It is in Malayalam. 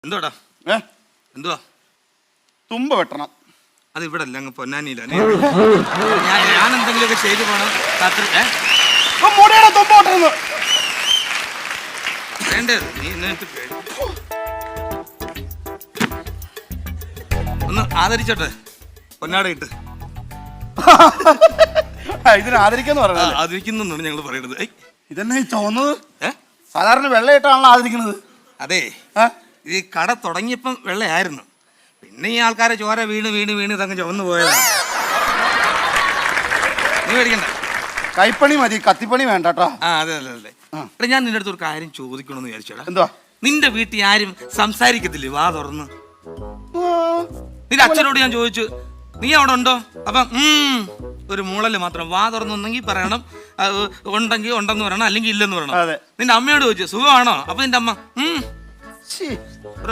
എന്തോടാ എന്തുവാ? തുമ്പ വെട്ടണം. അത് ഇവിടെ അല്ല, അങ്ങ് പൊന്നാനിയില്ല. ഞാൻ എന്തെങ്കിലുമൊക്കെ ചെയ്തു പോണം. മുടിയുടെ തുമ്പ വെട്ടുന്നു. വേണ്ടത് നീ എന്നിട്ട് ഒന്ന് ആദരിച്ചോട്ടെ, പൊന്നാടയിട്ട്. ഇതിന് ആദരിക്കാന്ന് പറയുന്നത്. ആദരിക്കുന്നാണ് ഞങ്ങൾ പറയണത്. ഇതെന്നെ ചോന്നത്? സാധാരണ വെള്ളയിട്ടാണല്ലോ ആദരിക്കുന്നത്. അതെ, ഈ കട തുടങ്ങിയപ്പം വെള്ളയായിരുന്നു. പിന്നെ ഈ ആൾക്കാരെ ചോര വീണ് വീണ് വീണ് ഇതങ്ങ് ചുവന്നു പോയതാണ്. നീ മേടിക്കണ്ട, കൈപ്പണി മതി, കത്തിപ്പണി വേണ്ട കേട്ടോ. അതെ അതെ അതെ. എടാ, ഞാൻ നിന്റെ അടുത്ത് ഒരു കാര്യം ചോദിക്കണമെന്ന് വിചാരിച്ചോടാ. എന്തുവാ? നിന്റെ വീട്ടിൽ ആരും സംസാരിക്കത്തില്ലേ വാ തുറന്ന്? നിന്റെ അച്ഛനോട് ഞാൻ ചോദിച്ചു, നീ അവിടെ ഉണ്ടോ? അപ്പം ഒരു മൂളല് മാത്രം. വാ തുറന്നൊന്നെങ്കിൽ പറയണം, ഉണ്ടെങ്കിൽ ഉണ്ടെന്ന് പറയണം, അല്ലെങ്കിൽ ഇല്ലെന്ന് പറയണം. നിന്റെ അമ്മയോട് ചോദിച്ചു സുഖമാണോ? അപ്പൊ നിന്റെ അമ്മ